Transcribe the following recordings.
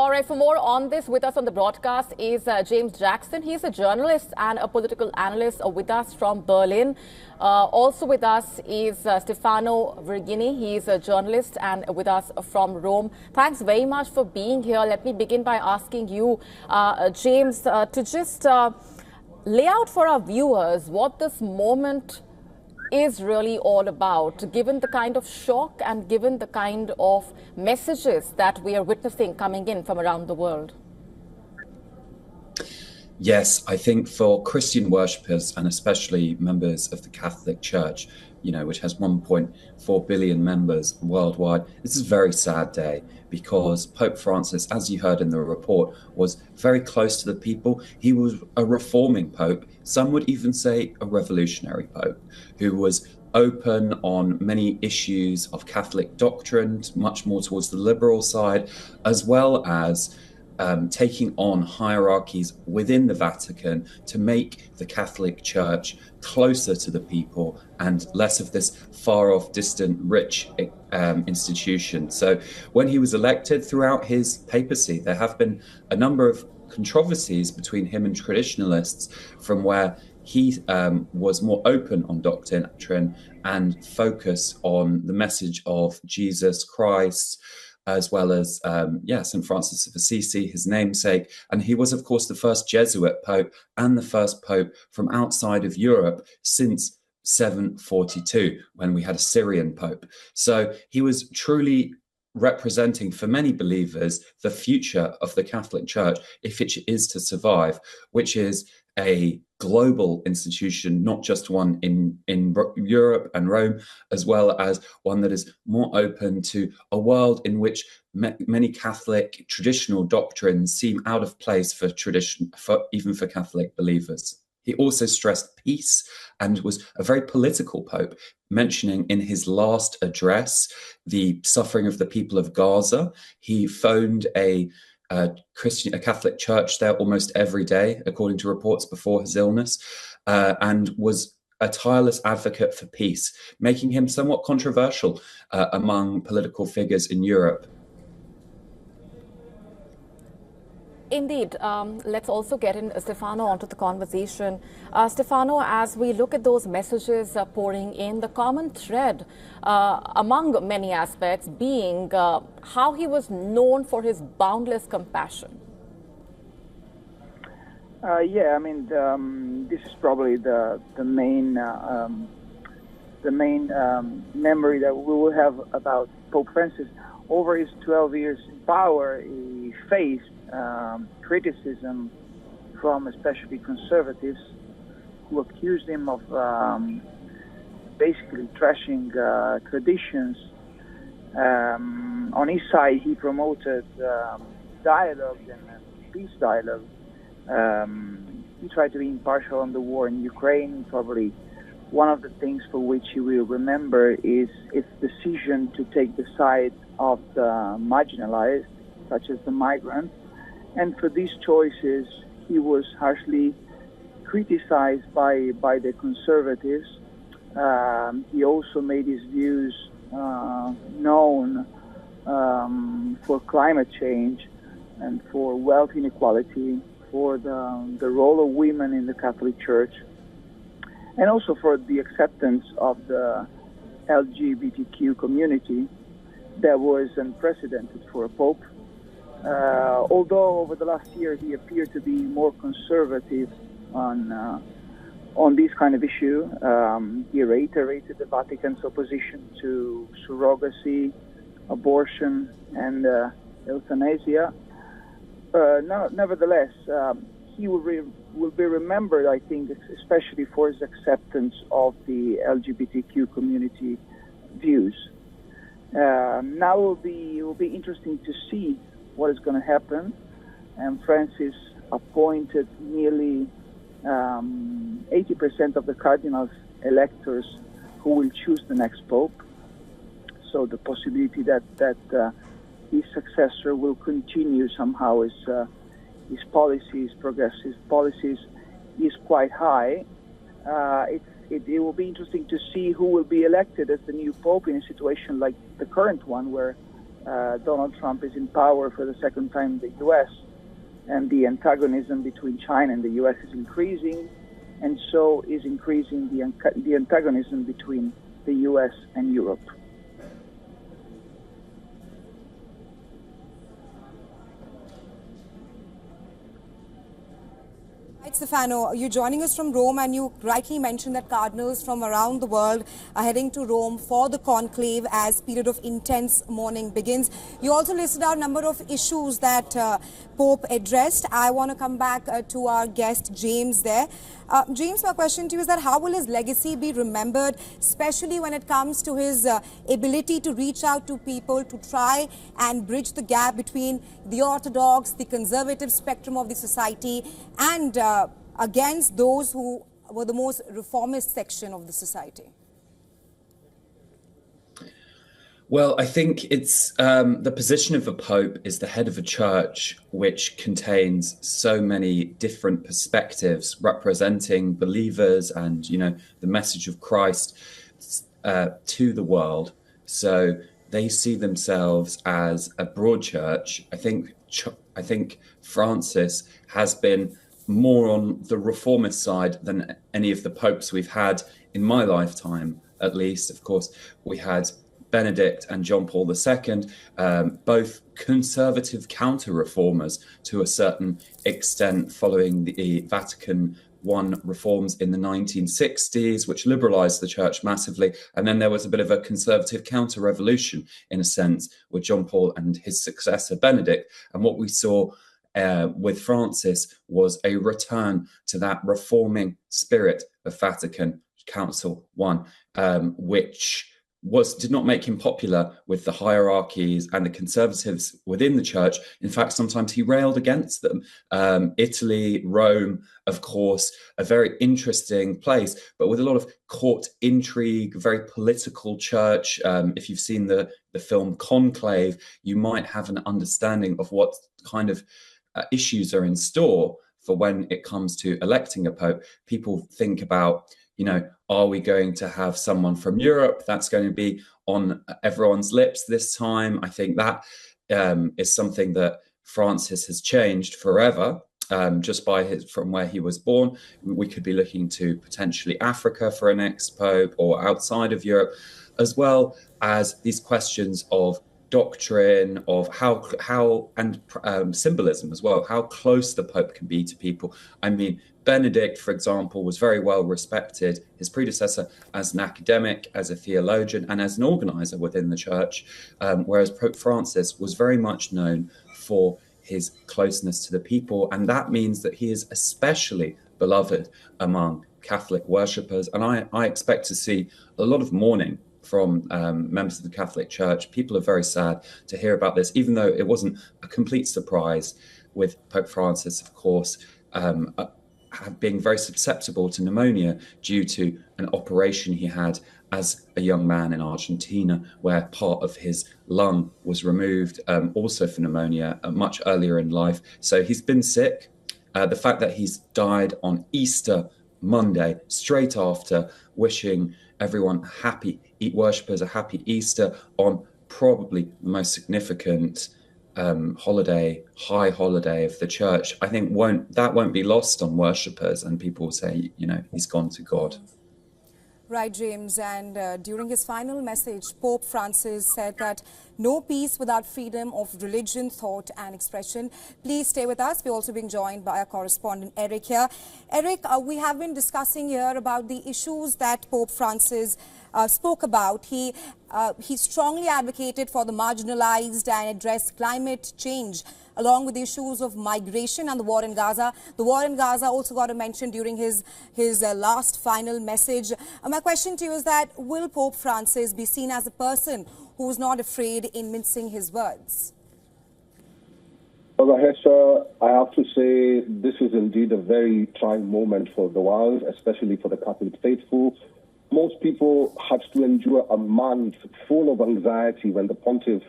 All right, for more on this, with us on the broadcast is James Jackson. He's a journalist and a political analyst with us from Berlin. Also with us is Stefano Virgini. He's a journalist and with us from Rome. Thanks very much for being here. Let me begin by asking you, James, to just lay out for our viewers what this moment is really all about, given the kind of shock and given the kind of messages that we are witnessing coming in from around the world. Yes, I think for Christian worshippers and especially members of the Catholic Church, which has 1.4 billion members worldwide, this is a very sad day because Pope Francis, as you heard in the report, was very close to the people. He was a reforming Pope. Some would even say a revolutionary Pope who was open on many issues of Catholic doctrine, much more towards the liberal side, as well as taking on hierarchies within the Vatican to make the Catholic Church closer to the people and less of this far-off, distant, rich institution. So when he was elected, throughout his papacy, there have been a number of controversies between him and traditionalists, from where he was more open on doctrine and focus on the message of Jesus Christ, as well as, St. Francis of Assisi, his namesake. And he was, of course, the first Jesuit Pope and the first Pope from outside of Europe since 742, when we had a Syrian Pope. So he was truly representing, for many believers, the future of the Catholic Church, if it is to survive, which is a global institution, not just one in Europe and Rome, as well as one that is more open to a world in which many Catholic traditional doctrines seem out of place even for Catholic believers. He also stressed peace and was a very political Pope, mentioning in his last address the suffering of the people of Gaza. He phoned a Catholic church there almost every day, according to reports before his illness, and was a tireless advocate for peace, making him somewhat controversial among political figures in Europe. Indeed. Let's also get in Stefano onto the conversation. Stefano, as we look at those messages pouring in, the common thread among many aspects being how he was known for his boundless compassion. This is probably the main memory that we will have about Pope Francis. Over his 12 years in power, he faced criticism from especially conservatives who accused him of basically trashing traditions. On his side, he promoted dialogue and peace dialogue. He tried to be impartial on the war in Ukraine. Probably one of the things for which he will remember is its decision to take the side of the marginalized, such as the migrants. And for these choices, he was harshly criticized by the conservatives. He also made his views known for climate change and for wealth inequality, for the role of women in the Catholic Church, and also for the acceptance of the LGBTQ community that was unprecedented for a pope. Although over the last year he appeared to be more conservative on this kind of issue, he reiterated the Vatican's opposition to surrogacy, abortion, and euthanasia. Nevertheless, he will be remembered, I think, especially for his acceptance of the LGBTQ community views. Now it will be interesting to see what is going to happen. And Francis appointed nearly 80% of the cardinals electors who will choose the next pope. So the possibility that his successor will continue somehow his policies, progressive policies, is quite high. It will be interesting to see who will be elected as the new pope in a situation like the current one, where Donald Trump is in power for the second time in the U.S., and the antagonism between China and the U.S. is increasing, and so is increasing the antagonism between the U.S. and Europe. Right, Stefano, you're joining us from Rome, and you rightly mentioned that cardinals from around the world are heading to Rome for the conclave as period of intense mourning begins. You also listed out a number of issues that Pope addressed. I want to come back to our guest, James, there. James, my question to you is that how will his legacy be remembered, especially when it comes to his ability to reach out to people, to try and bridge the gap between the orthodox, the conservative spectrum of the society, and against those who were the most reformist section of the society? Well, I think it's the position of a pope is the head of a church which contains so many different perspectives representing believers and, the message of Christ to the world. So they see themselves as a broad church. I think Francis has been more on the reformist side than any of the popes we've had in my lifetime, at least. Of course, we had Benedict and John Paul II, both conservative counter-reformers to a certain extent following the Vatican I reforms in the 1960s, which liberalized the church massively. And then there was a bit of a conservative counter-revolution, in a sense, with John Paul and his successor, Benedict. And what we saw with Francis was a return to that reforming spirit of Vatican Council I, which did not make him popular with the hierarchies and the conservatives within the church. In fact, sometimes he railed against them. Italy, Rome, of course, a very interesting place, but with a lot of court intrigue, very political church. If you've seen the film Conclave, you might have an understanding of what kind of issues are in store for when it comes to electing a pope. People think about, are we going to have someone from Europe? That's going to be on everyone's lips this time. I think that is something that Francis has changed forever, just from where he was born. We could be looking to potentially Africa for a next pope, or outside of Europe, as well as these questions of doctrine, of how and symbolism as well, how close the Pope can be to people. I mean, Benedict, for example, was very well respected, his predecessor, as an academic, as a theologian, and as an organizer within the church, whereas Pope Francis was very much known for his closeness to the people. And that means that he is especially beloved among Catholic worshippers. And I expect to see a lot of mourning from members of the Catholic Church. People are very sad to hear about this, even though it wasn't a complete surprise, with Pope Francis, of course, being very susceptible to pneumonia due to an operation he had as a young man in Argentina, where part of his lung was removed, also for pneumonia, much earlier in life. So he's been sick. The fact that he's died on Easter Monday, straight after wishing everyone worshippers a happy Easter, on probably the most significant high holiday of the church, I think won't be lost on worshippers, and people will say, he's gone to God. Right, James. And during his final message, Pope Francis said that no peace without freedom of religion, thought and expression. Please stay with us. We're also being joined by our correspondent, Eric, here. Eric, we have been discussing here about the issues that Pope Francis spoke about. He strongly advocated for the marginalized and addressed climate change, along with the issues of migration and the war in Gaza. The war in Gaza also got a mention during his last final message. My question to you is that, will Pope Francis be seen as a person who is not afraid in mincing his words? Well, Mahesha, I have to say this is indeed a very trying moment for the world, especially for the Catholic faithful. Most people had to endure a month full of anxiety when the pontiff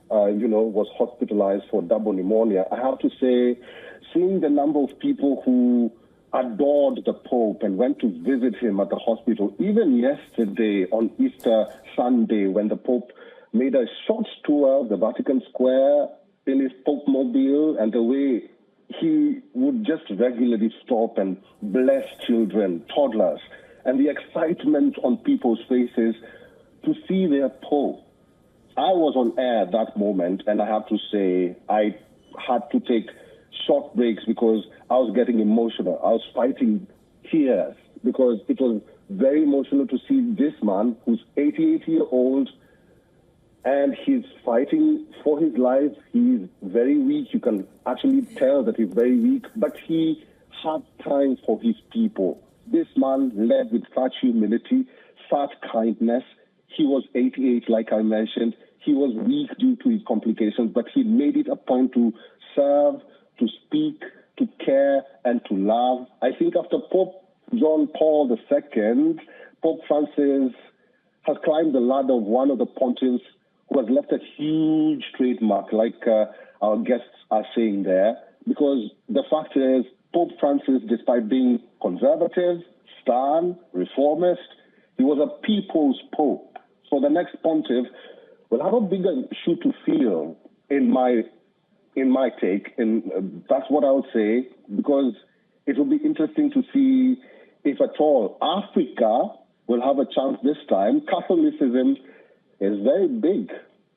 was hospitalized for double pneumonia. I have to say, seeing the number of people who adored the Pope and went to visit him at the hospital, even yesterday on Easter Sunday, when the Pope made a short tour of the Vatican Square in his Pope mobile, and the way he would just regularly stop and bless children, toddlers, and the excitement on people's faces to see their Pope. I was on air at that moment, and I have to say I had to take short breaks because I was getting emotional. I was fighting tears because it was very emotional to see this man who's 88 years old, and he's fighting for his life. He's very weak. You can actually tell that he's very weak, but he had time for his people. This man led with such humility, such kindness. He was 88, like I mentioned. He was weak due to his complications, but he made it a point to serve, to speak, to care, and to love. I think after Pope John Paul II, Pope Francis has climbed the ladder of one of the pontiffs who has left a huge trademark, like our guests are saying there, because the fact is, Pope Francis, despite being conservative, stern, reformist, he was a people's pope. So the next pontiff will have a bigger shoe to fill, in my take, and that's what I would say, because it will be interesting to see if at all Africa will have a chance this time. Catholicism is very big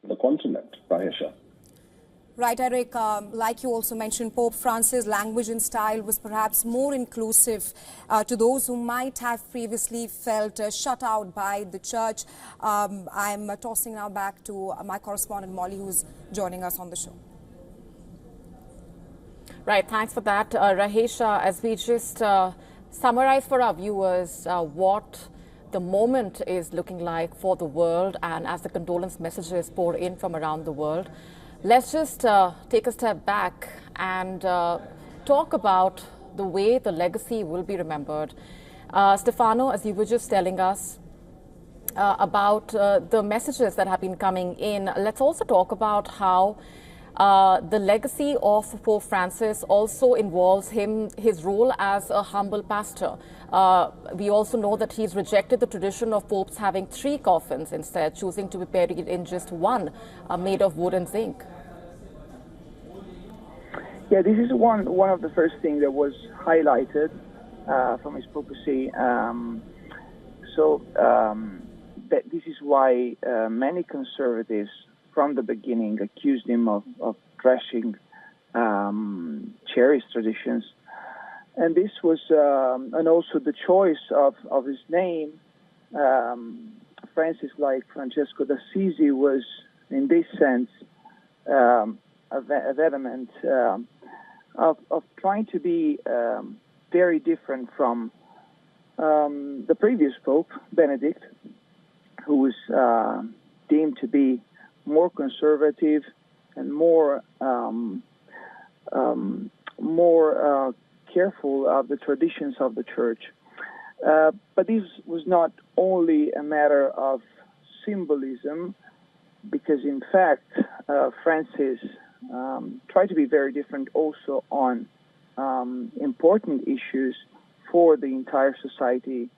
in the continent, Rahisha. Right, Eric, like you also mentioned, Pope Francis' language and style was perhaps more inclusive to those who might have previously felt shut out by the church. I'm tossing now back to my correspondent, Molly, who's joining us on the show. Right, thanks for that, Rahisha. As we just summarize for our viewers what the moment is looking like for the world, and as the condolence messages pour in from around the world, let's just take a step back and talk about the way the legacy will be remembered. Stefano, as you were just telling us about the messages that have been coming in, let's also talk about how the legacy of Pope Francis also involves his role as a humble pastor. We also know that he's rejected the tradition of popes having 3 coffins, instead choosing to be buried in just one, made of wood and zinc. Yeah, this is one of the first things that was highlighted from his papacy. That this is why many conservatives from the beginning accused him of trashing cherished traditions. And this was, and also the choice of his name, Francis, like Francesco d'Assisi, was in this sense a vehement of trying to be very different from the previous Pope, Benedict, who was deemed to be more conservative and more careful of the traditions of the church. But this was not only a matter of symbolism, because in fact Francis tried to be very different also on important issues for the entire society,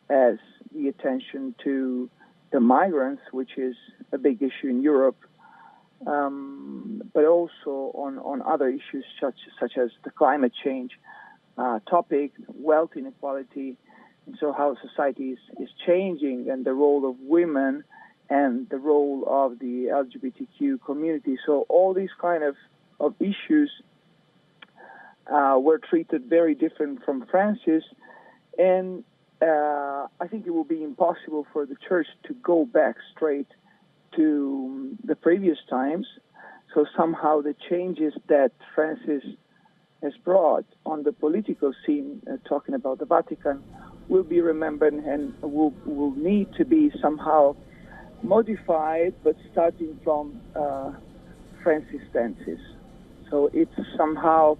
as the attention to the migrants, which is a big issue in Europe, but also on other issues such as the climate change topic, wealth inequality, and so how society is changing, and the role of women and the role of the LGBTQ community. So all these kind of issues were treated very different from Francis, and I think it will be impossible for the church to go back straight to the previous times. So somehow the changes that Francis has brought on the political scene, talking about the Vatican, will be remembered and will need to be somehow modified, but starting from Francis' stances. So it's somehow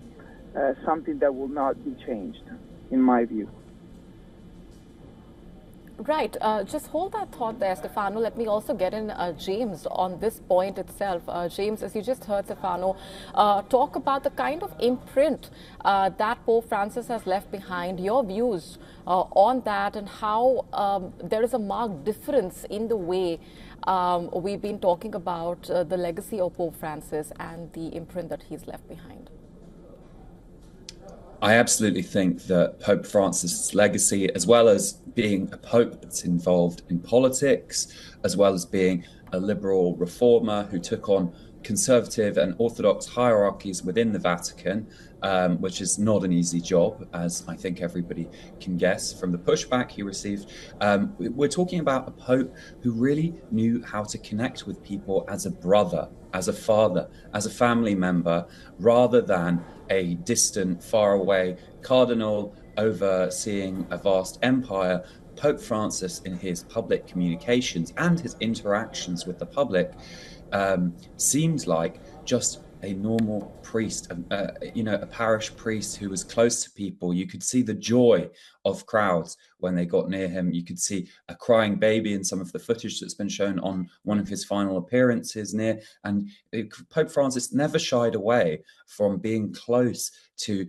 something that will not be changed, in my view. Right. Just hold that thought there, Stefano. Let me also get in James on this point itself. James, as you just heard Stefano talk about the kind of imprint that Pope Francis has left behind, your views on that, and how there is a marked difference in the way we've been talking about the legacy of Pope Francis and the imprint that he's left behind. I absolutely think that Pope Francis' legacy, as well as being a pope that's involved in politics, as well as being a liberal reformer who took on conservative and orthodox hierarchies within the Vatican, which is not an easy job, as I think everybody can guess from the pushback he received. We're talking about a pope who really knew how to connect with people as a brother, as a father, as a family member, rather than a distant, faraway cardinal overseeing a vast empire. Pope Francis, in his public communications and his interactions with the public, seemed like just a normal priest, a parish priest who was close to people. You could see the joy of crowds when they got near him. You could see a crying baby in some of the footage that's been shown on one of his final appearances near. And Pope Francis never shied away from being close to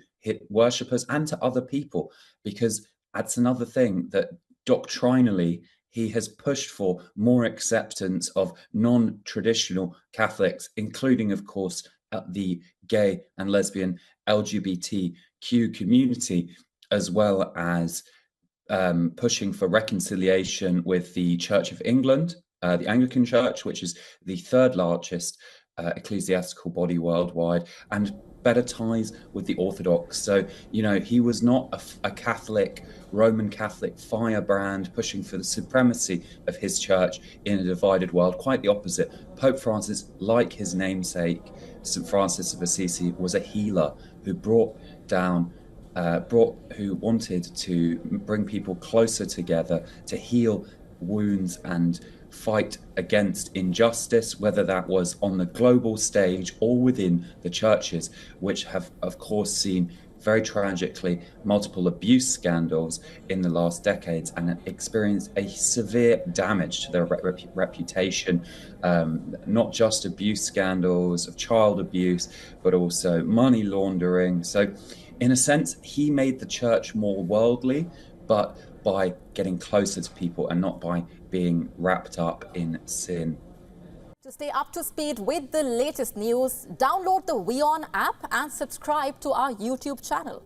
worshippers and to other people, because that's another thing that doctrinally he has pushed for more acceptance of non-traditional Catholics, including, of course, the gay and lesbian LGBTQ community, as well as pushing for reconciliation with the Church of England, the Anglican Church, which is the third largest ecclesiastical body worldwide, and better ties with the Orthodox. So, he was not a Catholic, Roman Catholic firebrand pushing for the supremacy of his church in a divided world. Quite the opposite. Pope Francis, like his namesake, St. Francis of Assisi, was a healer who who wanted to bring people closer together, to heal wounds and fight against injustice, whether that was on the global stage or within the churches, which have, of course, seen very tragically multiple abuse scandals in the last decades and experienced a severe damage to their reputation, not just abuse scandals of child abuse, but also money laundering. So in a sense, he made the church more worldly, but by getting closer to people and not by being wrapped up in sin. To stay up to speed with the latest news, download the WION app and subscribe to our YouTube channel.